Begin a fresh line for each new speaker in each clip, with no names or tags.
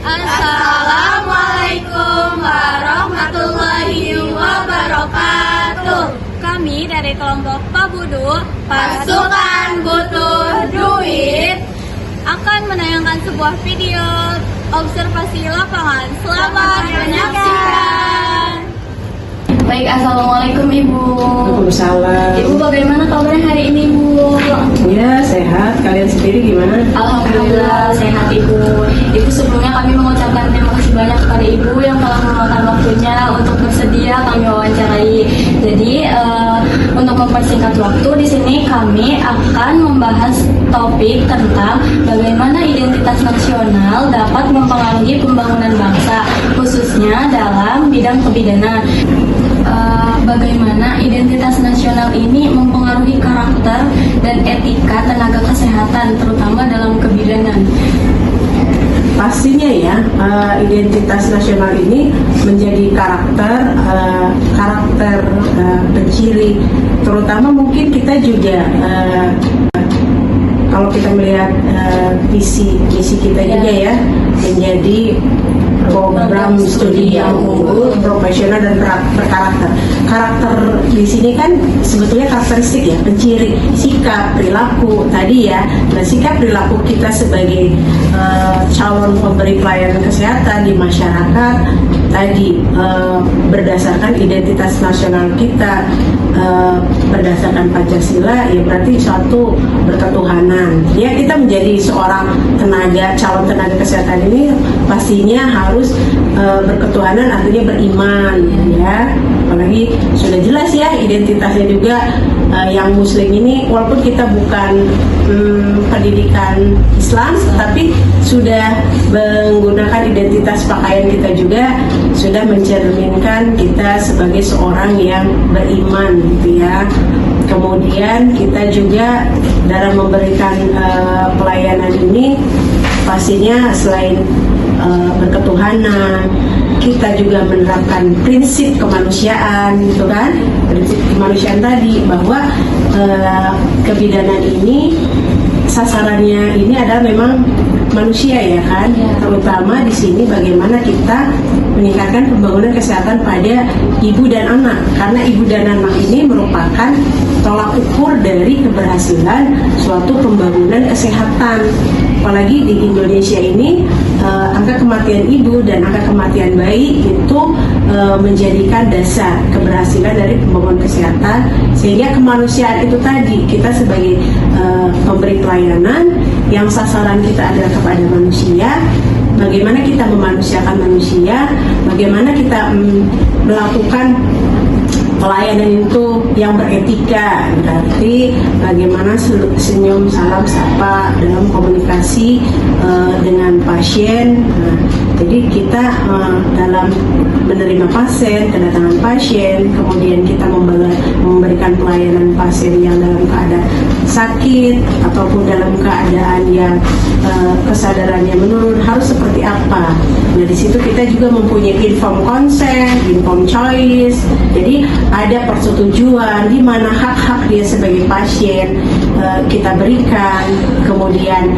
Assalamualaikum warahmatullahi wabarakatuh.
Kami dari kelompok Pabudu,
Pasukan Butuh Duit,
akan menayangkan sebuah video observasi lapangan. Selamat menyaksikan.
Baik, Assalamualaikum Ibu.
Waalaikumsalam.
Ibu bagaimana kabarnya hari ini Ibu?
Ya, sehat. Kalian sendiri gimana?
Alhamdulillah sehat Ibu. Ibu, sebelumnya kami mengucapkan terima kasih banyak kepada Ibu yang telah meluangkan waktunya untuk bersedia kami wawancarai. Jadi untuk mempersingkat waktu, di sini kami akan membahas topik tentang bagaimana identitas nasional dapat mempengaruhi pembangunan bangsa, khususnya dalam bidang kebidanan. Bagaimana identitas nasional ini mempengaruhi karakter dan etika tenaga kesehatan, terutama dalam kebidanan.
Pastinya ya, identitas nasional ini menjadi karakter penciri, terutama mungkin kita juga kalau kita melihat visi kita juga ya, menjadi program studi yang unggul, profesional dan berkarakter. Karakter di sini kan sebetulnya karakteristik ya, penciri sikap, perilaku tadi ya. Nah, sikap perilaku kita sebagai calon pemberi pelayanan kesehatan di masyarakat tadi berdasarkan identitas nasional kita, berdasarkan Pancasila, ya berarti suatu berketuhanan. Ya, kita menjadi seorang calon tenaga kesehatan ini pastinya harus berketuhanan, artinya beriman ya. Apalagi sudah jelas ya identitasnya juga yang Muslim ini, walaupun kita bukan pendidikan Islam, tapi sudah menggunakan identitas pakaian kita juga sudah mencerminkan kita sebagai seorang yang beriman gitu ya. Kemudian kita juga dalam memberikan pelayanan ini pastinya selain berketuhanan, kita juga menerapkan prinsip kemanusiaan, gitu kan? Prinsip kemanusiaan tadi bahwa kebidanan ini sasarannya ini adalah memang manusia ya kan, terutama di sini bagaimana kita meningkatkan pembangunan kesehatan pada ibu dan anak, karena ibu dan anak ini merupakan tolak ukur dari keberhasilan suatu pembangunan kesehatan. Apalagi di Indonesia ini angka kematian ibu dan angka kematian bayi itu menjadikan dasar keberhasilan dari pembangunan kesehatan, sehingga kemanusiaan itu tadi, kita sebagai pemberi pelayanan yang sasaran kita adalah kepada manusia, bagaimana kita memanusiakan manusia, bagaimana kita melakukan pelayanan itu yang beretika, berarti bagaimana senyum, salam, sapa dalam komunikasi dengan pasien. Jadi kita dalam menerima pasien, kedatangan pasien, kemudian kita memberikan pelayanan pasien yang dalam keadaan sakit ataupun dalam keadaan yang kesadarannya menurun, harus seperti apa. Nah, di situ kita juga mempunyai informed consent, informed choice. Jadi ada persetujuan di mana hak-hak dia sebagai pasien kita berikan, kemudian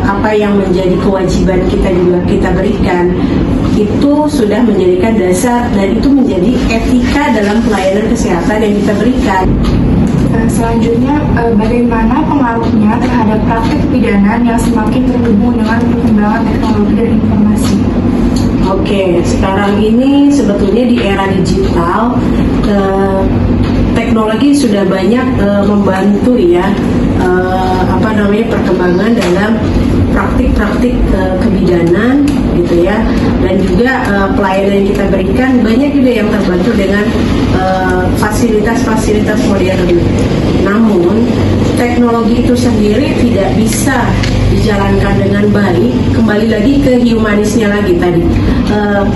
apa yang menjadi kewajiban kita juga kita berikan. Itu sudah menjadikan dasar dan itu menjadi etika dalam pelayanan kesehatan yang kita berikan.
Selanjutnya, bagaimana pengaruhnya terhadap praktik kebidanan yang semakin terhubung dengan perkembangan teknologi dan informasi?
Oke, sekarang ini sebetulnya di era digital, teknologi sudah banyak membantu ya, perkembangan dalam praktik-praktik kebidanan gitu ya, dan juga pelayanan yang kita berikan banyak juga yang terbantu dengan fasilitas-fasilitas modern. Namun teknologi itu sendiri tidak bisa dijalankan dengan baik. Kembali lagi ke humanisnya lagi tadi,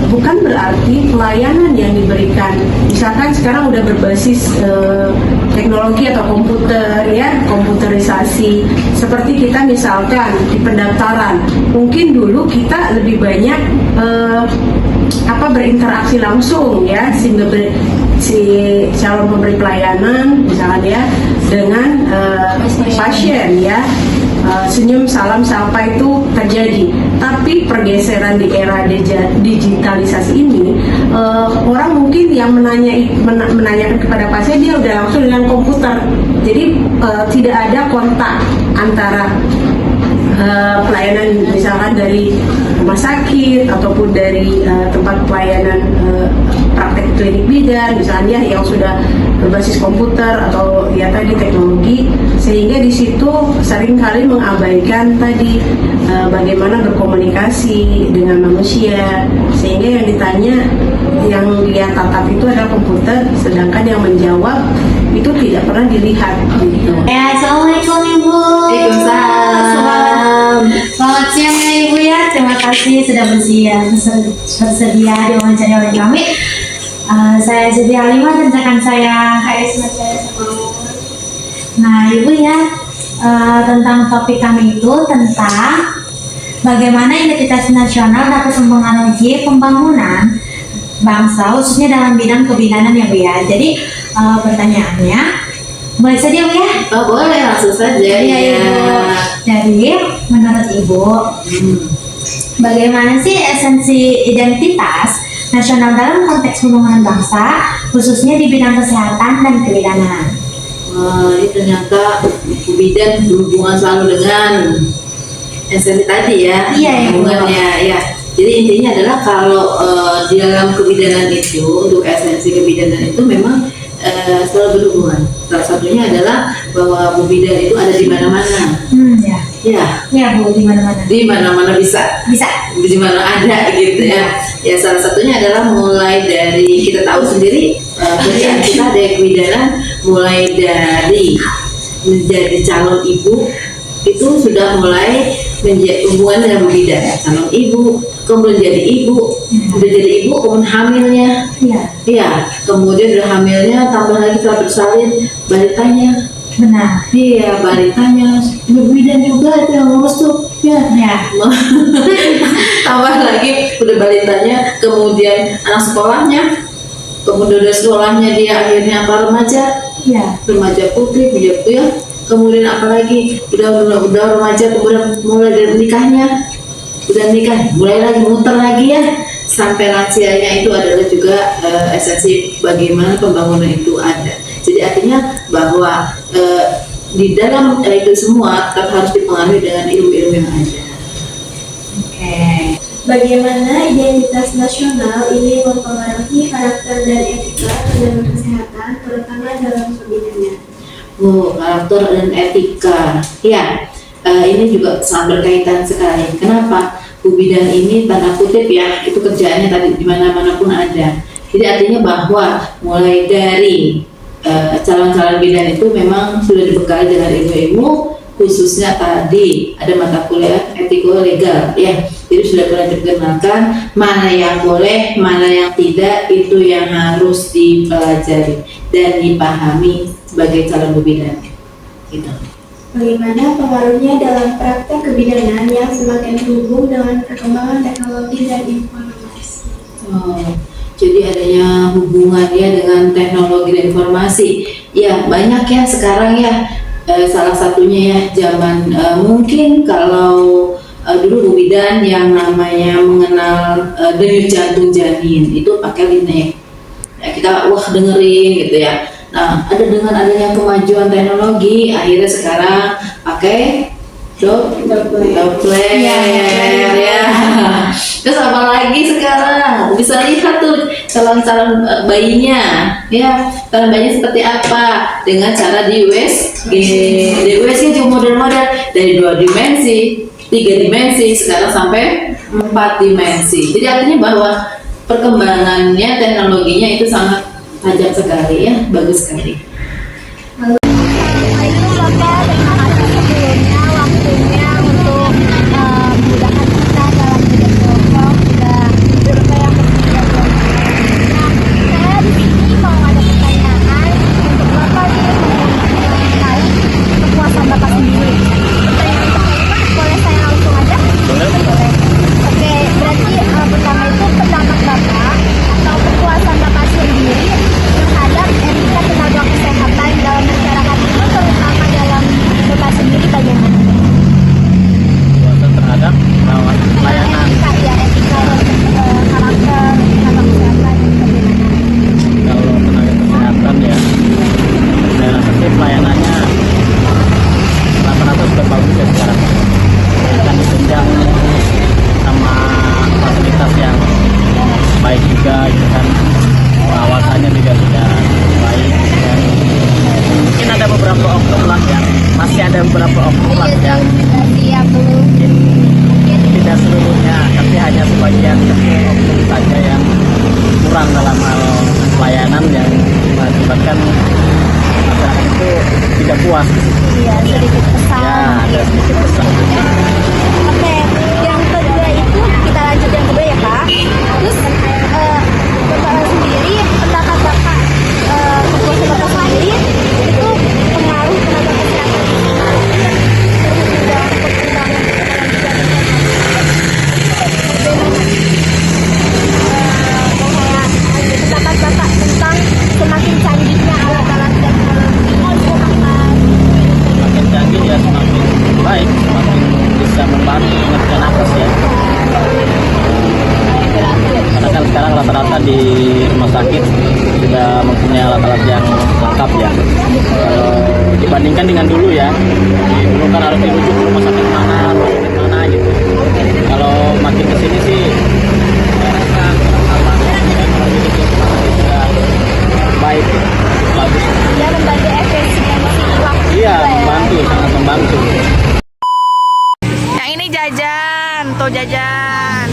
bukan berarti pelayanan yang diberikan, misalkan sekarang udah berbasis teknologi atau komputer ya, komputerisasi, seperti kita misalkan di pendaftaran, mungkin dulu kita lebih banyak berinteraksi langsung ya, sehingga si calon pemberi pelayanan misalkan ya dengan pasien ya. senyum salam sapa itu terjadi. Tapi pergeseran di era digitalisasi ini, orang mungkin yang menanyakan kepada pasien dia udah langsung dengan komputer. Jadi tidak ada kontak antara pelayanan misalkan dari rumah sakit ataupun dari tempat pelayanan praktek klinik bidan misalnya yang sudah berbasis komputer atau ya tadi teknologi, sehingga di situ seringkali mengabaikan tadi bagaimana berkomunikasi dengan manusia, sehingga yang ditanya yang dia tatap itu adalah komputer, sedangkan yang menjawab itu tidak pernah dilihat gitu.
Assalamualaikum Ibu.
Waalaikumsalam.
Selamat siang ya Ibu ya. Terima kasih sudah bersedia diwawancara oleh kami. Saya Siti Halimah dan rekan saya Karisma Jaya Samaur. Nah Ibu ya, tentang topik kami itu tentang bagaimana identitas nasional dapat mempengaruhi pembangunan bangsa khususnya dalam bidang kebidanan ya Bu ya. Jadi pertanyaannya boleh saja Bu ya?
Oh boleh, langsung saja.
Iya Ibu. Jadi menurut Ibu, bagaimana sih esensi identitas nasional dalam konteks pembangunan bangsa khususnya di bidang kesehatan dan kebidanan?
Ini ternyata bidan berhubungan selalu dengan esensi tadi ya.
Iya, Ibu.
Hubungannya ya. Jadi intinya adalah kalau di dalam kebidanan itu, untuk esensi kebidanan itu memang selalu berhubungan. Salah satunya adalah bahwa Bu Bidan itu ada di mana-mana.
Ya.
Ya,
Ya Bu, di mana-mana.
di mana-mana bisa.
Bisa.
Di mana ada gitu ya. Ya salah satunya adalah mulai dari kita tahu sendiri kerjaan kita dari kebidanan, mulai dari menjadi calon ibu itu sudah mulai menjadi hubungan dengan bidan. Calon ibu, kemudian jadi ibu, udah jadi ibu, kemudian hamilnya,
Iya.
iya, kemudian udah hamilnya, tambah lagi setelah bersalin, balitanya,
Benar.
iya, balitanya, bidan juga itu yang ngurus tuh, ya.
Ya.
Tambah lagi udah balitanya, kemudian anak sekolahnya, kemudian dari sekolahnya dia akhirnya apa remaja,
Ya.
remaja putri, ya. Kemudian apalagi udah remaja, kemudian mulai dari nikahnya, udah nikah, mulai lagi muter lagi ya, sampai lansianya itu adalah juga esensi bagaimana pembangunan itu ada. Jadi artinya bahwa di dalam itu semua tetap harus dipengaruhi dengan ilmu-ilmu yang ada.
Oke.
Bagaimana identitas nasional ini mempengaruhi karakter dan etika dalam kesehatan, terutama dalam kebidanan?
Karakter dan etika, ya ini juga sangat berkaitan sekali. Kenapa? Bu Bidan ini tanda kutip ya, itu kerjaannya tadi di mana-mana pun ada. Jadi artinya bahwa mulai dari calon-calon bidan itu memang sudah dibekali dengan ilmu-ilmu, khususnya tadi ada mata kuliah etiko legal ya. Jadi sudah pernah dikenalkan mana yang boleh, mana yang tidak, itu yang harus dipelajari dan dipahami sebagai calon Bu Bidan. Gitu.
Bagaimana pengaruhnya dalam praktek kebidanan yang semakin terhubung dengan perkembangan teknologi dan informasi?
Jadi adanya hubungannya dengan teknologi dan informasi. Ya banyak ya sekarang ya. Salah satunya ya zaman mungkin kalau dulu Bu Bidan yang namanya mengenal denyut jantung janin itu pakai linek. Ya, kita wah dengerin gitu ya. Nah, dengan adanya kemajuan teknologi, akhirnya sekarang pakai Doppler ya. Terus apa lagi sekarang? Bisa lihat tuh calon-calon bayinya, ya, calon bayinya seperti apa dengan cara di USG. Di USG juga model-model dari 2 dimensi, 3 dimensi, sekarang sampai 4 dimensi. Jadi artinya bahwa perkembangannya, teknologinya itu sangat tajam sekali ya, bagus sekali.
Itu Bapak, terima kasih sebelumnya waktunya untuk memudahkan kita dalam hidup pokok sudah berupaya bersedia. Nah, saya di sini mau ada pertanyaan untuk Bapak mengenai kepuasan Bapak sendiri. Pertanyaan pertama boleh saya langsung aja? Boleh. Oke, berarti pertama itu pendapat Bapak atau kepuasan Bapak sendiri terhadap etika tenaga kesehatan
puas.
Iya, sedikit pesan.
Ya, ada sedikit pesan.
Oke, yang kedua itu kita lanjut yang kedua ya Pak. Terus Bapak sendiri, pendapat Bapak kepuasan Bapak sendiri itu pengaruh terhadap kesehatan. Pendapat Bapak tentang semakin canggihnya alat-alat teknologi
Semakin canggih ya semakin baik, semakin bisa membantu pengerjaan napas ya. Karena kan sekarang rata-rata di rumah sakit sudah mempunyai alat-alat yang lengkap ya. Kalau dibandingkan dengan dulu ya, dulu kan harus dirujuk ke rumah sakit mana gitu. Kalau makin kesini sih, saya rasa teknologi itu sudah baik, bagus.
dia membantu efisiensi waktu.
Iya, membantu, sangat membantu.
Yang ini jajan, tuh jajan.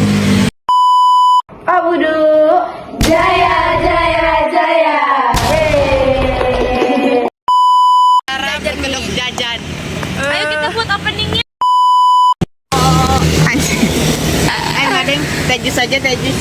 Jajan kedok jajan. Ayo kita buat openingnya. Oh, anjir. Ayo nggak deng, teh jus aja teh jus.